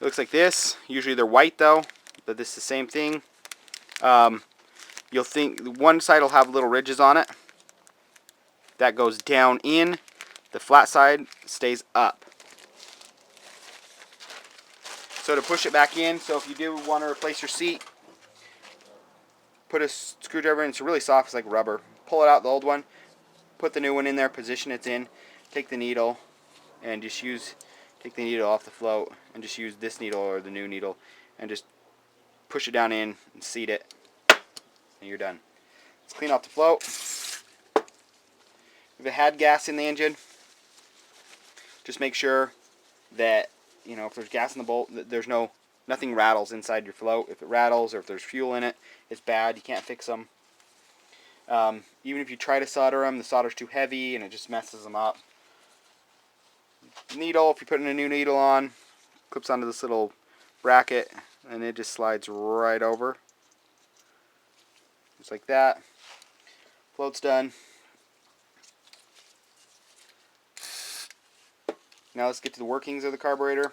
It looks like this. Usually they're white though, but this is the same thing. You'll think one side will have little ridges on it. That goes down in. The flat side stays up. So to push it back in, so if you do want to replace your seat, put a screwdriver in. It's really soft, it's like rubber. Pull it out, the old one, put the new one in there, position it in, take the needle, and just take the needle off the float, and just use this needle or the new needle, and just push it down in and seat it, and you're done. Let's clean off the float. If it had gas in the engine, just make sure that, you know, if there's gas in the bolt, there's nothing rattles inside your float. If it rattles or if there's fuel in it, it's bad. You can't fix them. Even if you try to solder them, the solder's too heavy and it just messes them up. Needle, if you're putting a new needle on, clips onto this little bracket and it just slides right over. Just like that. Float's done. Now let's get to the workings of the carburetor.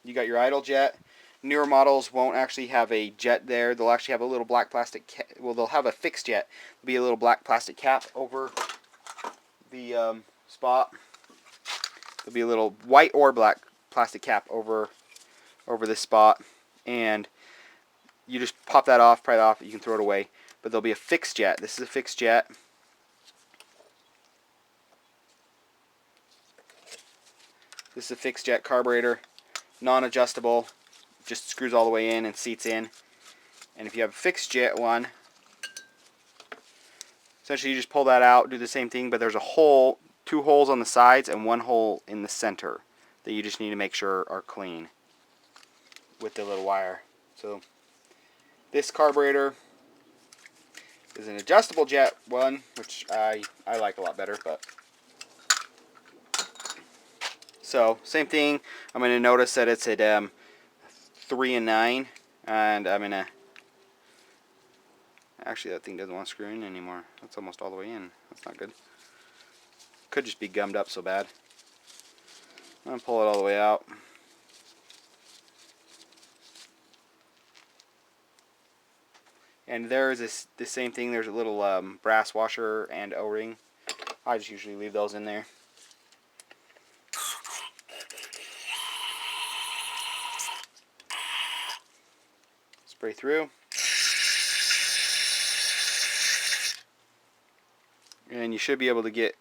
You got your idle jet. Newer models won't actually have a jet there. They'll actually have a little black plastic well, they'll have a fixed jet. There'll be a little black plastic cap over the spot. There'll be a little white or black plastic cap over this spot, and you just pop that off, pry it off. You can throw it away. But there'll be a fixed jet. This is a fixed jet. This is a fixed jet carburetor, non-adjustable, just screws all the way in and seats in. And if you have a fixed jet one, essentially you just pull that out, do the same thing, but there's a hole, 2 holes on the sides and 1 hole in the center that you just need to make sure are clean with the little wire. So this carburetor is an adjustable jet one, which I like a lot better, but so same thing. I'm going to notice that it's at 3 and 9, and I'm going to, actually that thing doesn't want to screw in anymore. That's almost all the way in. That's not good. Could just be gummed up so bad. I'm going to pull it all the way out. And there's the same thing. There's a little brass washer and O-ring. I just usually leave those in there. Spray through. And you should be able to get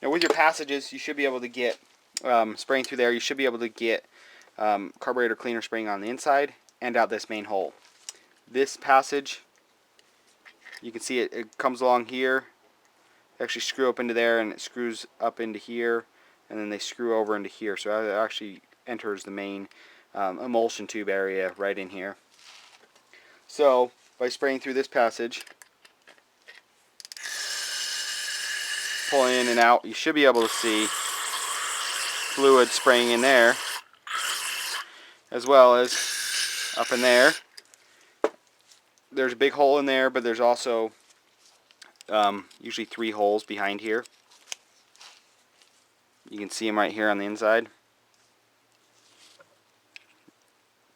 now with your passages, you should be able to get spraying through there. You should be able to get carburetor cleaner spraying on the inside and out this main hole. This passage, you can see it comes along here. Actually screw up into there, and it screws up into here, and then they screw over into here. So it actually enters the main emulsion tube area right in here. So by spraying through this passage, pull in and out, you should be able to see fluid spraying in there, as well as up in there. There's a big hole in there, but there's also usually 3 holes behind here. You can see them right here on the inside,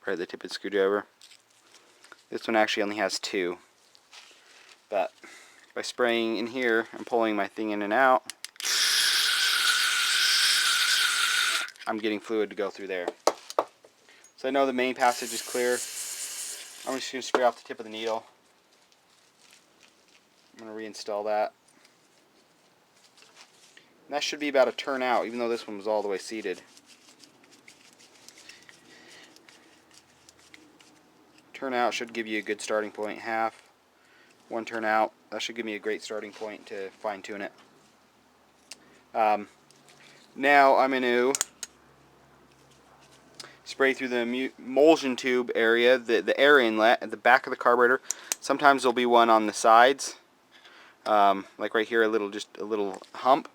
right at the tip of the screwdriver. This one actually only has 2, but by spraying in here and pulling my thing in and out, I'm getting fluid to go through there. So I know the main passage is clear. I'm just going to spray off the tip of the needle. I'm going to reinstall that. And that should be about a turn out, even though this one was all the way seated. Turn out should give you a good starting point. Half, 1 turn out. That should give me a great starting point to fine tune it. Now I'm going to spray through the emulsion tube area, the air inlet at the back of the carburetor. Sometimes there'll be one on the sides, like right here, just a little hump.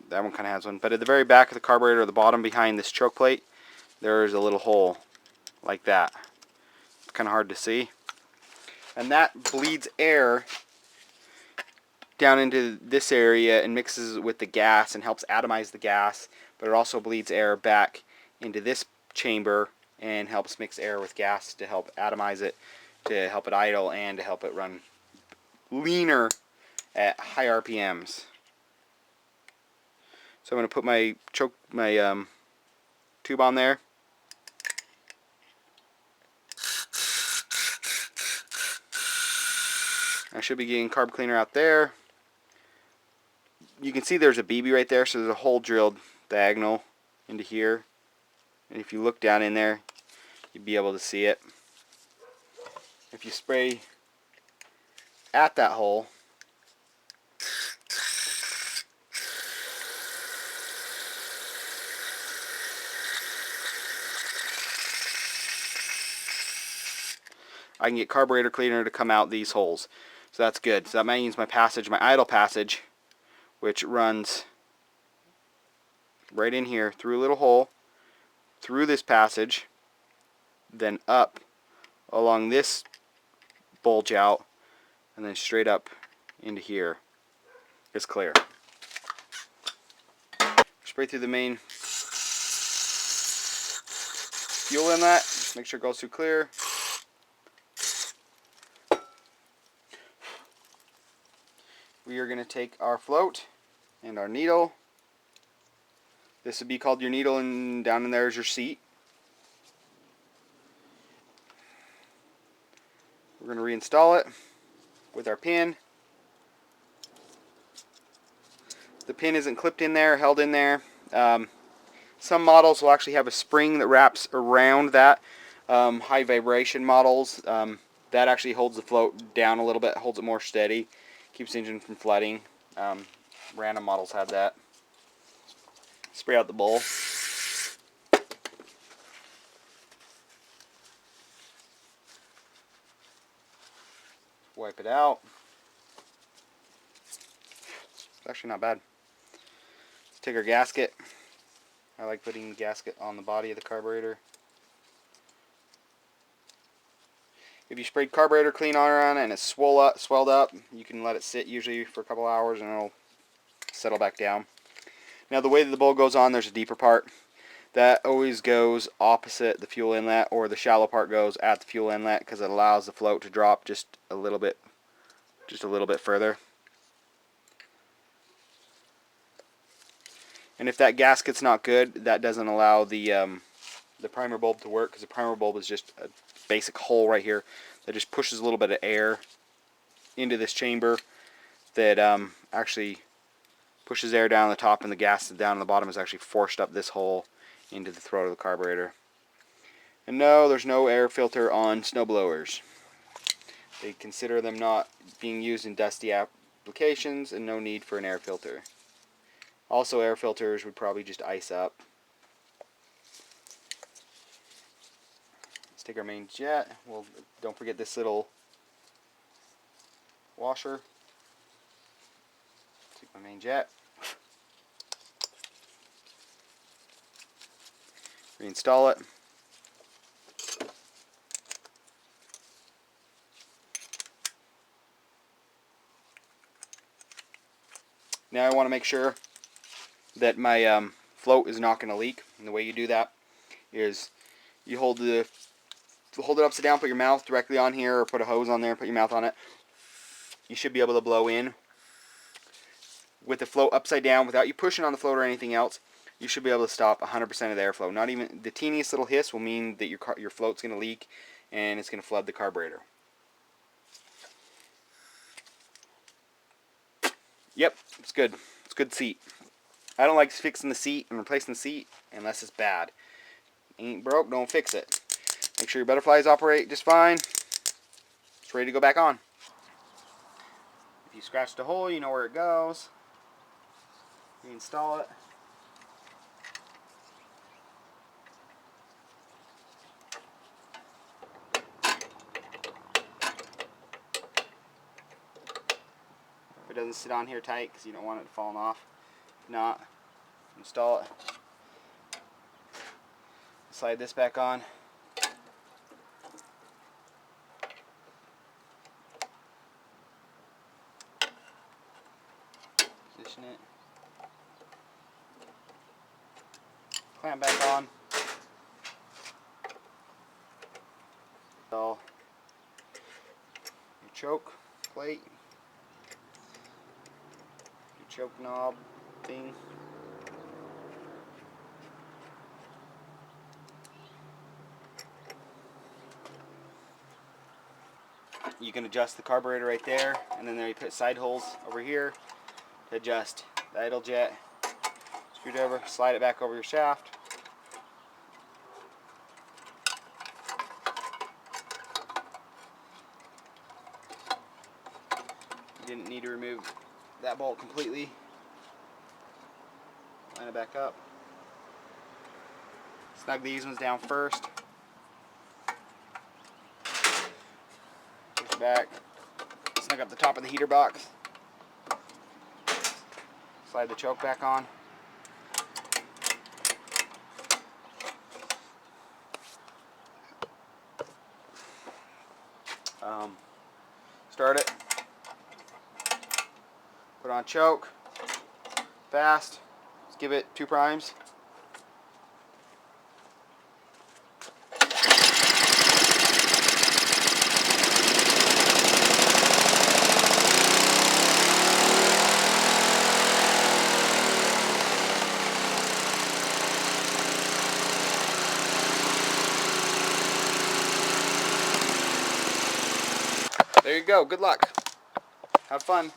That one kind of has one, but at the very back of the carburetor, the bottom behind this choke plate, there is a little hole like that. kind of hard to see. And that bleeds air down into this area and mixes with the gas and helps atomize the gas, but it also bleeds air back into this chamber and helps mix air with gas to help atomize it, to help it idle, and to help it run leaner at high RPMs. So I'm going to put my tube on there. I should be getting carb cleaner out there. You can see there's a BB right there, so there's a hole drilled diagonal into here. And if you look down in there, you'd be able to see it. If you spray at that hole, I can get carburetor cleaner to come out these holes. So that's good. So that means my passage, my idle passage, which runs right in here through a little hole, through this passage, then up along this bulge out, and then straight up into here is clear. Spray through the main fuel inlet, make sure it goes through clear. We are going to take our float and our needle. This would be called your needle, and down in there is your seat. We're going to reinstall it with our pin. The pin isn't clipped in there, held in there. Some models will actually have a spring that wraps around that. High vibration models, that actually holds the float down a little bit, holds it more steady, keeps the engine from flooding. Random models have that. Spray out the bowl. Wipe it out. It's actually not bad. Let's take our gasket. I like putting the gasket on the body of the carburetor. If you sprayed carburetor clean on it and it's swelled up, you can let it sit usually for a couple hours and it'll settle back down. Now the way that the bowl goes on, there's a deeper part. That always goes opposite the fuel inlet, or the shallow part goes at the fuel inlet because it allows the float to drop just a little bit further. And if that gasket's not good, that doesn't allow the primer bulb to work, because the primer bulb is just a basic hole right here that just pushes a little bit of air into this chamber that actually pushes air down the top, and the gas down on the bottom is actually forced up this hole into the throat of the carburetor. And no, there's no air filter on snowblowers. They consider them not being used in dusty applications, and no need for an air filter. Also, air filters would probably just ice up. Let's take our main jet. Well, don't forget this little washer. Take my main jet. Reinstall it. Now I want to make sure that my float is not going to leak. And the way you do that is you hold it upside down, put your mouth directly on here, or put a hose on there and put your mouth on it. You should be able to blow in with the float upside down without you pushing on the float or anything else. You should be able to stop 100% of the airflow. Not even the teeniest little hiss will mean that your float's going to leak and it's going to flood the carburetor. Yep, it's good. It's a good seat. I don't like fixing the seat and replacing the seat unless it's bad. Ain't broke, don't fix it. Make sure your butterflies operate just fine. It's ready to go back on. If you scratched a hole, you know where it goes. Reinstall it. If it doesn't sit on here tight because you don't want it falling off. If not, install it. Slide this back on. position it. Clamp back on. Your choke plate, your choke knob thing. You can adjust the carburetor right there, and then there you put side holes over here to adjust the idle jet. Screwdriver, slide it back over your shaft. You didn't need to remove that bolt completely. Line it back up. Snug these ones down first. Push back. Snug up the top of the heater box. Slide the choke back on. Start it. Put on choke. Fast. Let's give it 2 primes. There you go. Good luck. Have fun.